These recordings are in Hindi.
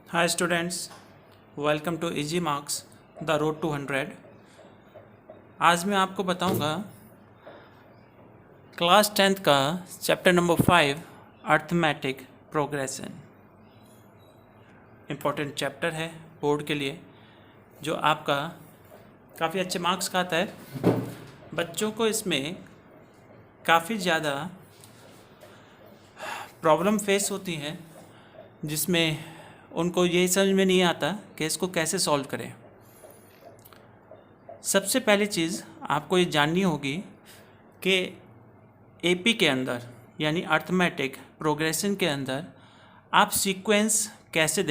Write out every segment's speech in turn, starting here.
Hi students, welcome to Easy Marks, The Road to 100। आज मैं आपको बताऊंगा क्लास 10th का chapter number 5 arithmetic progression. Important chapter है बोर्ड के लिए जो आपका काफ़ी अच्छे मार्क्स का आता है। बच्चों को इसमें काफ़ी ज़्यादा प्रॉब्लम फेस होती है जिसमें उनको ये समझ में नहीं आता कि इसको कैसे सॉल्व करें। सबसे पहली चीज़ आपको ये जाननी होगी कि एपी के अंदर यानी अर्थमेटिक प्रोग्रेशन के अंदर आप सीक्वेंस कैसे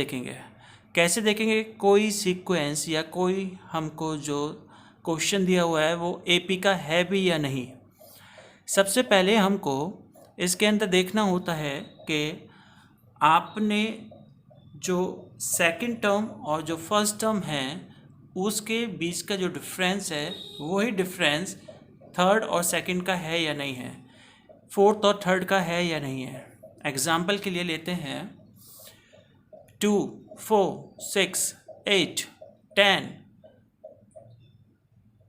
देखेंगे कोई सीक्वेंस या कोई हमको जो क्वेश्चन दिया हुआ है वो एपी का है भी या नहीं। सबसे पहले हमको इसके अंदर देखना होता है कि आपने जो सेकंड टर्म और जो फर्स्ट टर्म है उसके बीच का जो डिफरेंस है वही डिफरेंस थर्ड और सेकंड का है या नहीं है, फोर्थ और थर्ड का है या नहीं है। एग्जाम्पल के लिए लेते हैं 2, 4, 6, 8, 10।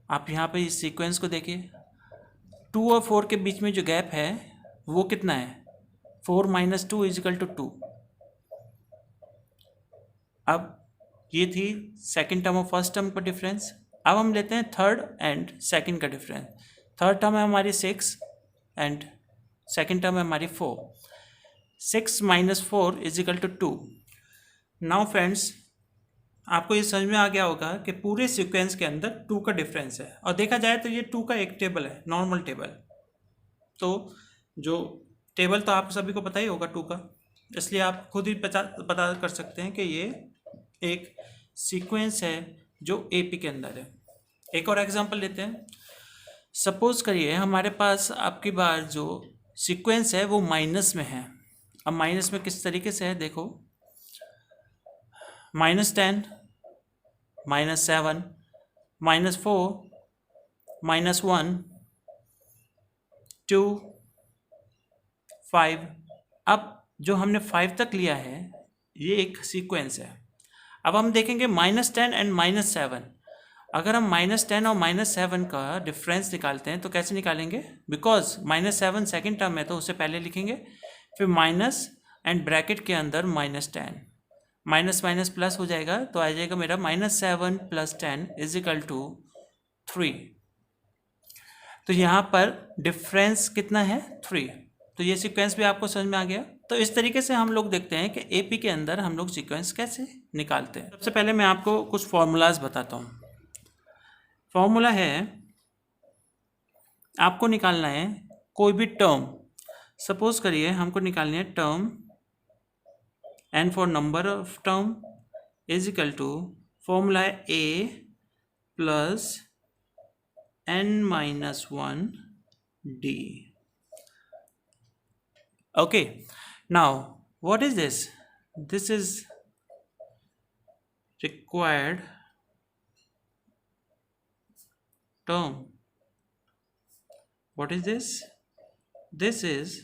आप यहाँ पे इस सीक्वेंस को देखिए, 2 और 4 के बीच में जो गैप है वो कितना है, 4 - 2 = 2। अब ये थी सेकंड टर्म और फर्स्ट टर्म का डिफरेंस। अब हम लेते हैं थर्ड एंड सेकंड का डिफरेंस। थर्ड टर्म है हमारी 6 एंड सेकंड टर्म है हमारी 4। 6 - 4 = 2। नाउ फ्रेंड्स, आपको ये समझ में आ गया होगा कि पूरे सीक्वेंस के अंदर 2 का डिफरेंस है और देखा जाए तो ये 2 का एक टेबल है, नॉर्मल टेबल। तो जो टेबल तो आप सभी को पता ही होगा 2 का, इसलिए आप खुद ही पता कर सकते हैं कि ये एक सीक्वेंस है जो एपी के अंदर है। एक और एग्जांपल लेते हैं। सपोज करिए हमारे पास आपकी बार जो सीक्वेंस है वो माइनस में है। अब माइनस में किस तरीके से है देखो, -10, -7, -4, -1, 2, 5। अब जो हमने 5 तक लिया है ये एक सीक्वेंस है। अब हम देखेंगे -10 एंड -7। अगर हम -10 और -7 का डिफरेंस निकालते हैं तो कैसे निकालेंगे, बिकॉज -7 सेकेंड टर्म है तो उसे पहले लिखेंगे, फिर माइनस एंड ब्रैकेट के अंदर -10, माइनस माइनस प्लस हो जाएगा तो आ जाएगा मेरा -7 + 10 = 3। तो यहाँ पर डिफरेंस कितना है, 3। तो ये सीक्वेंस भी आपको समझ में आ गया। तो इस तरीके से हम लोग देखते हैं कि एपी के अंदर हम लोग सीक्वेंस कैसे निकालते हैं। सबसे पहले मैं आपको कुछ फॉर्मूलाज बताता हूँ। फॉर्मूला है, आपको निकालना है कोई भी टर्म। सपोज करिए हमको निकालनी है term n for number of term = formula है a + n - 1 d। Okay, now what is this? This is required term. What is this? This is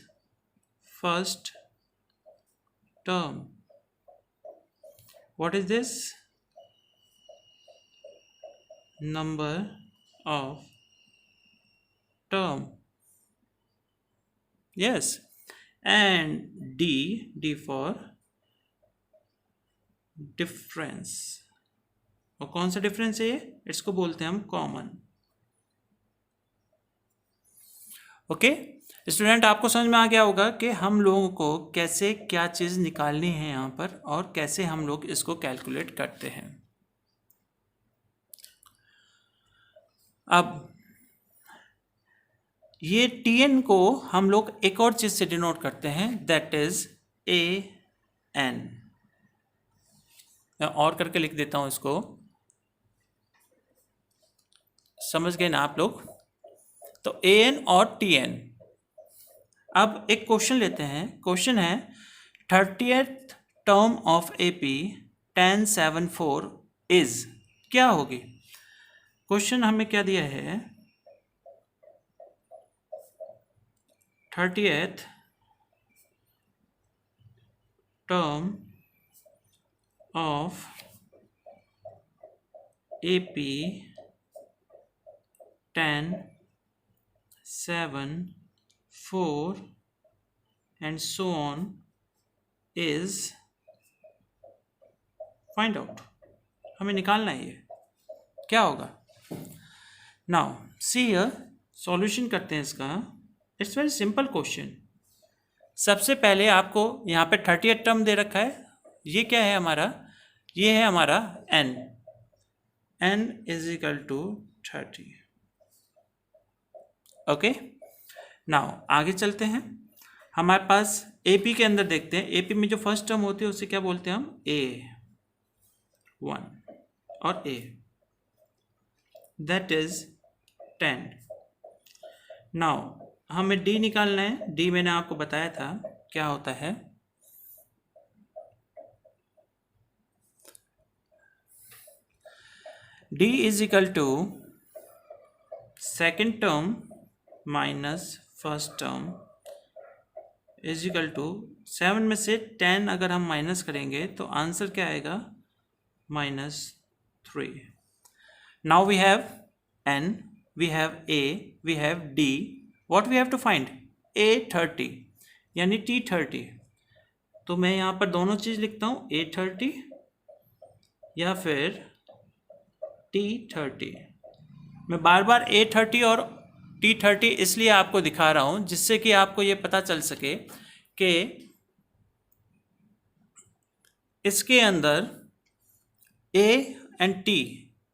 first term. What is this? Number of term. Yes, and d for difference। और कौन सा डिफरेंस है ये, इसको बोलते हैं हम कॉमन। ओके स्टूडेंट, आपको समझ में आ गया होगा कि हम लोगों को कैसे क्या चीज़ निकालनी है यहाँ पर और कैसे हम लोग इसको कैलकुलेट करते हैं। अब ये tn को हम लोग एक और चीज़ से डिनोट करते हैं, दैट इज an। मैं और करके लिख देता हूँ इसको, समझ गए ना आप लोग। तो an और tn। अब एक क्वेश्चन लेते हैं। क्वेश्चन है 30th term of AP 1074 is, क्या होगी। क्वेश्चन हमें क्या दिया है, 30th term of AP 10, 7, 4 and so on is find out. हमें निकालना है ये क्या होगा. नाउ सी हियर, सॉल्यूशन करते हैं इसका. It's very simple question. सबसे पहले आपको यहाँ पे 38 टर्म दे रखा है. ये क्या है हमारा, ये है हमारा n. n is equal to 30. Okay, now आगे चलते हैं. हमारे पास AP के अंदर देखते हैं. AP में जो फर्स्ट टर्म होती है उसे क्या बोलते हैं हम, A1 और A, दैट इज 10. नाउ हमें D निकालना है. D मैंने आपको बताया था क्या होता है. D is equal to second term minus first term is equal to 7 में से 10 अगर हम माइनस करेंगे तो आंसर क्या आएगा, -3. Now we have n, we have A, we have D. What we have to find, A30 यानी T30. तो मैं यहाँ पर दोनों चीज़ लिखता हूँ, A30 या फिर T30. मैं बार बार A30 और T30 इसलिए आपको दिखा रहा हूँ जिससे कि आपको ये पता चल सके कि इसके अंदर A एंड T,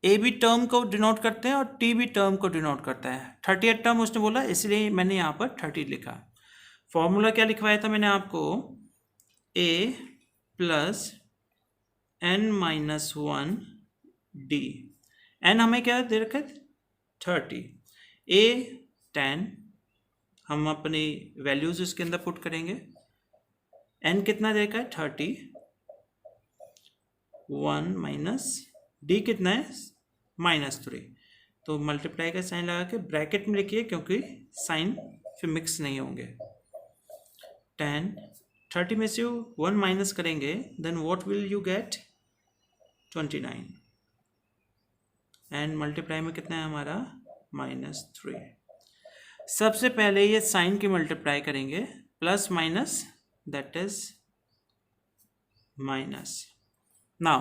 A भी टर्म को डिनोट करते हैं और T भी टर्म को डिनोट करता है. 38 टर्म उसने बोला इसलिए मैंने यहाँ पर 30 लिखा. फॉर्मूला क्या लिखवाया था मैंने आपको, A plus n-1 D. n हमें क्या दे रखा है, 30. A 10, हम अपनी वैल्यूज इसके अंदर पुट करेंगे. n कितना दे रखा है, 30. 1 माइनस D कितना है, -3. तो मल्टीप्लाई का साइन लगा के ब्रैकेट में लिखिए क्योंकि साइन फिर मिक्स नहीं होंगे. 10, 30 में से 1 माइनस करेंगे then what will you get, 29. And multiply में कितना है हमारा, -3. सबसे पहले ये साइन की मल्टीप्लाई करेंगे, plus minus that is minus. Now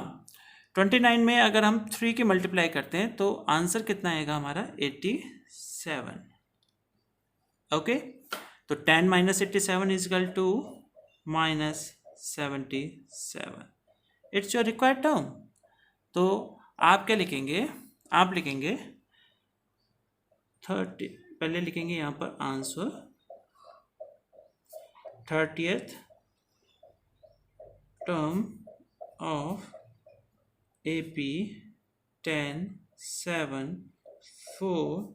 29 में अगर हम 3 की मल्टीप्लाई करते हैं तो आंसर कितना आएगा हमारा, 87. ओके, तो 10 minus 87 is equal to -77. It's your required term. तो आप क्या लिखेंगे, आप लिखेंगे 30, पहले लिखेंगे यहाँ पर answer 30th term of AP 10, 7, 4,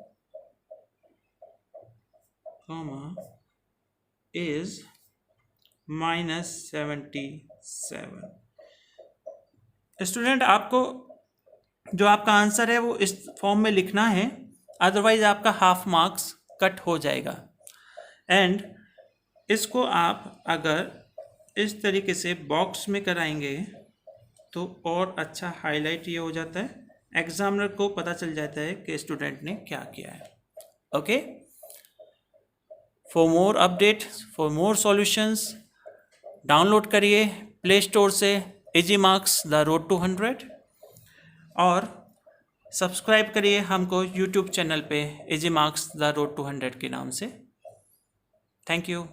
is -77. Student आपको जो आपका आंसर है वो इस फॉर्म में लिखना है, अदरवाइज आपका हाफ मार्क्स कट हो जाएगा. एंड इसको आप अगर इस तरीके से बॉक्स में कराएंगे तो और अच्छा हाईलाइट ये हो जाता है, एग्जामिनर को पता चल जाता है कि स्टूडेंट ने क्या किया है. Okay, for more update, for more solutions download करिए प्ले स्टोर से easy marks the road to 100 और सब्सक्राइब करिए हमको यूट्यूब चैनल पे easy marks the road to 100 के नाम से. Thank you.